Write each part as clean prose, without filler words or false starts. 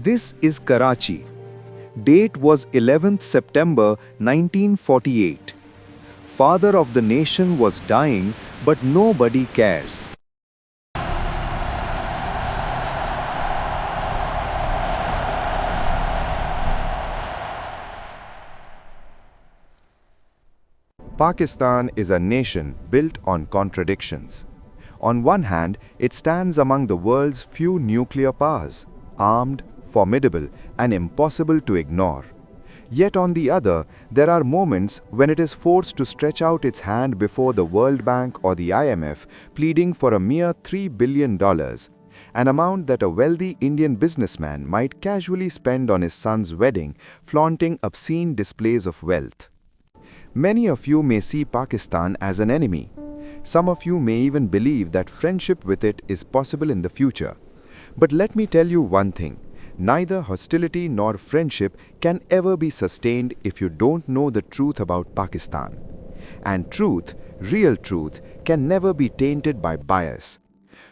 This is Karachi. Date was 11th September 1948. Father of the nation was dying, but nobody cares. Pakistan is a nation built on contradictions. On one hand, it stands among the world's few nuclear powers, armed, formidable, and impossible to ignore. Yet on the other, there are moments when it is forced to stretch out its hand before the World Bank or the IMF, pleading for a mere $3 billion, an amount that a wealthy Indian businessman might casually spend on his son's wedding, flaunting obscene displays of wealth. Many of you may see Pakistan as an enemy. Some of you may even believe that friendship with it is possible in the future. But let me tell you one thing. Neither hostility nor friendship can ever be sustained if you don't know the truth about Pakistan. And truth, real truth, can never be tainted by bias.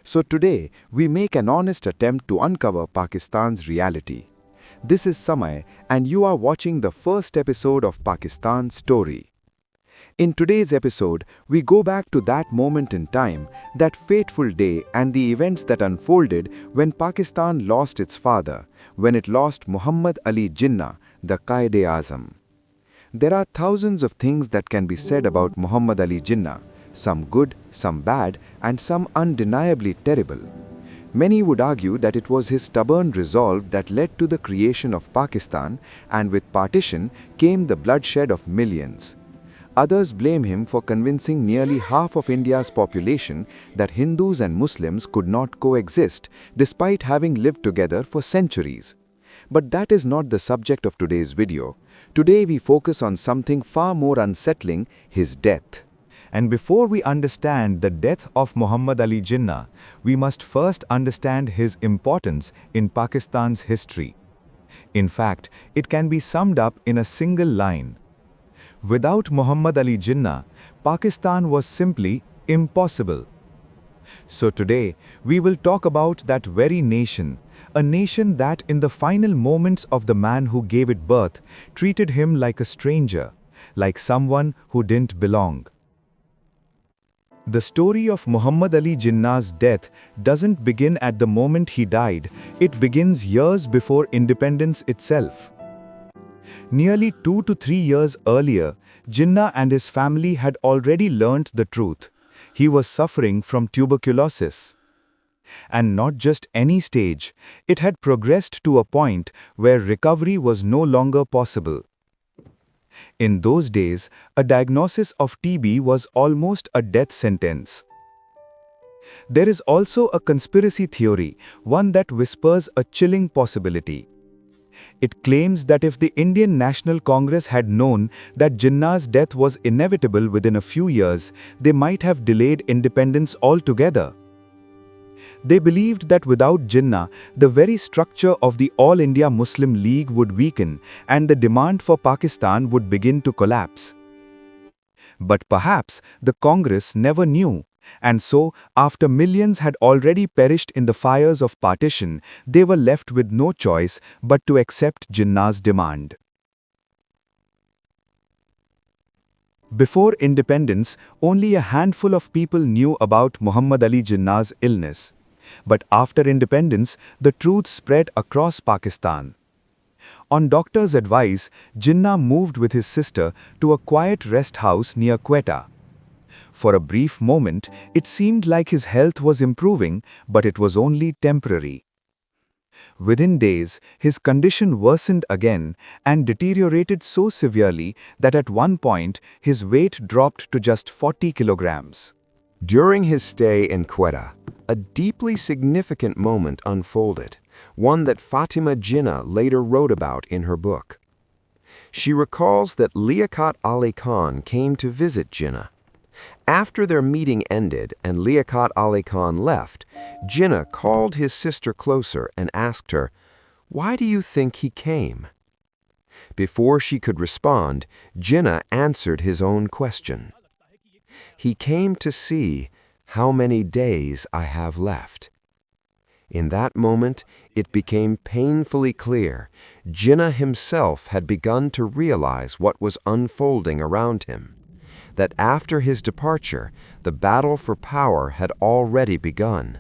So today, we make an honest attempt to uncover Pakistan's reality. This is Samay, and you are watching the first episode of Pakistan's Story. In today's episode, we go back to that moment in time, that fateful day and the events that unfolded when Pakistan lost its father, when it lost Muhammad Ali Jinnah, the Quaid-e-Azam. There are thousands of things that can be said about Muhammad Ali Jinnah, some good, some bad, and some undeniably terrible. Many would argue that it was his stubborn resolve that led to the creation of Pakistan, and with partition came the bloodshed of millions. Others blame him for convincing nearly half of India's population that Hindus and Muslims could not coexist, despite having lived together for centuries. But that is not the subject of today's video. Today we focus on something far more unsettling, his death. And before we understand the death of Muhammad Ali Jinnah, we must first understand his importance in Pakistan's history. In fact, it can be summed up in a single line. Without Muhammad Ali Jinnah, Pakistan was simply impossible. So today, we will talk about that very nation, a nation that in the final moments of the man who gave it birth, treated him like a stranger, like someone who didn't belong. The story of Muhammad Ali Jinnah's death doesn't begin at the moment he died, it begins years before independence itself. Nearly 2 to 3 years earlier, Jinnah and his family had already learnt the truth. He was suffering from tuberculosis. And not just any stage, it had progressed to a point where recovery was no longer possible. In those days, a diagnosis of TB was almost a death sentence. There is also a conspiracy theory, one that whispers a chilling possibility. It claims that if the Indian National Congress had known that Jinnah's death was inevitable within a few years, they might have delayed independence altogether. They believed that without Jinnah, the very structure of the All India Muslim League would weaken and the demand for Pakistan would begin to collapse. But perhaps the Congress never knew. And so, after millions had already perished in the fires of partition, they were left with no choice but to accept Jinnah's demand. Before independence, only a handful of people knew about Muhammad Ali Jinnah's illness. But after independence, the truth spread across Pakistan. On doctors' advice, Jinnah moved with his sister to a quiet rest house near Quetta. For a brief moment, it seemed like his health was improving, but it was only temporary. Within days, his condition worsened again and deteriorated so severely that at one point, his weight dropped to just 40 kilograms. During his stay in Quetta, a deeply significant moment unfolded, one that Fatima Jinnah later wrote about in her book. She recalls that Liaquat Ali Khan came to visit Jinnah. After their meeting ended and Liaquat Ali Khan left, Jinnah called his sister closer and asked her, "Why do you think he came?" Before she could respond, Jinnah answered his own question. "He came to see how many days I have left." In that moment, it became painfully clear Jinnah himself had begun to realize what was unfolding around him. That after his departure, the battle for power had already begun.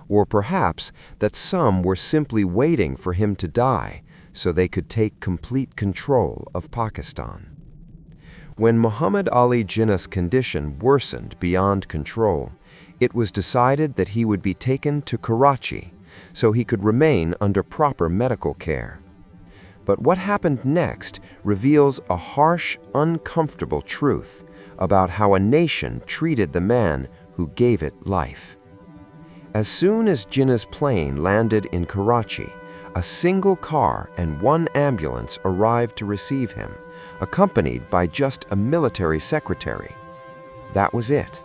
Or perhaps that some were simply waiting for him to die so they could take complete control of Pakistan. When Muhammad Ali Jinnah's condition worsened beyond control, it was decided that he would be taken to Karachi so he could remain under proper medical care. But what happened next reveals a harsh, uncomfortable truth about how a nation treated the man who gave it life. As soon as Jinnah's plane landed in Karachi, a single car and one ambulance arrived to receive him, accompanied by just a military secretary. That was it.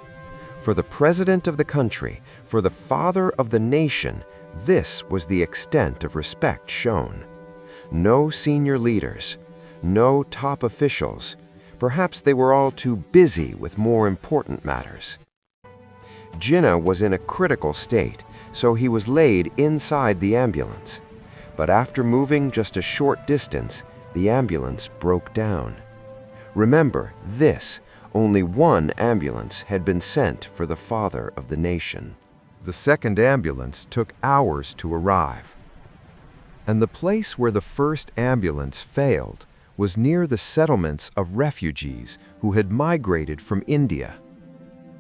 For the president of the country, for the father of the nation, this was the extent of respect shown. No senior leaders, no top officials. Perhaps they were all too busy with more important matters. Jinnah was in a critical state, so he was laid inside the ambulance. But after moving just a short distance, the ambulance broke down. Remember, only one ambulance had been sent for the father of the nation. The second ambulance took hours to arrive. And the place where the first ambulance failed was near the settlements of refugees who had migrated from India.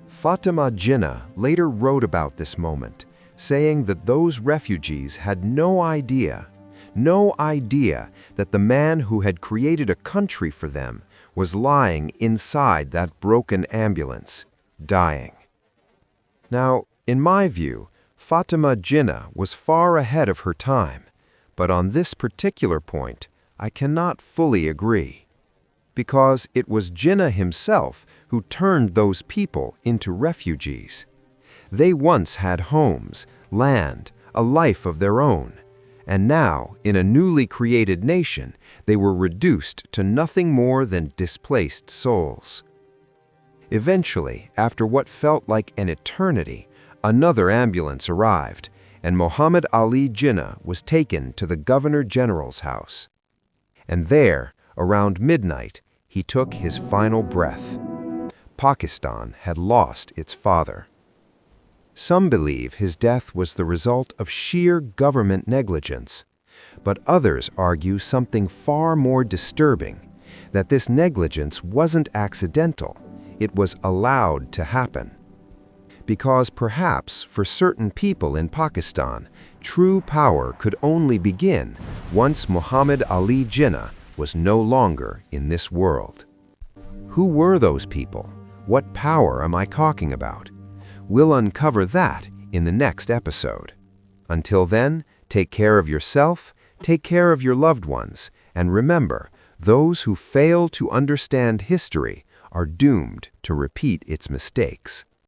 Fatima Jinnah later wrote about this moment, saying that those refugees had no idea that the man who had created a country for them was lying inside that broken ambulance, dying. Now, in my view, Fatima Jinnah was far ahead of her time, but on this particular point, I cannot fully agree. Because it was Jinnah himself who turned those people into refugees. They once had homes, land, a life of their own. And now, in a newly created nation, they were reduced to nothing more than displaced souls. Eventually, after what felt like an eternity, another ambulance arrived, and Muhammad Ali Jinnah was taken to the Governor General's house. And there, around midnight, he took his final breath. Pakistan had lost its father. Some believe his death was the result of sheer government negligence, but others argue something far more disturbing, that this negligence wasn't accidental, it was allowed to happen. Because perhaps for certain people in Pakistan, true power could only begin once Muhammad Ali Jinnah was no longer in this world. Who were those people? What power am I talking about? We'll uncover that in the next episode. Until then, take care of yourself, take care of your loved ones, and remember, those who fail to understand history are doomed to repeat its mistakes.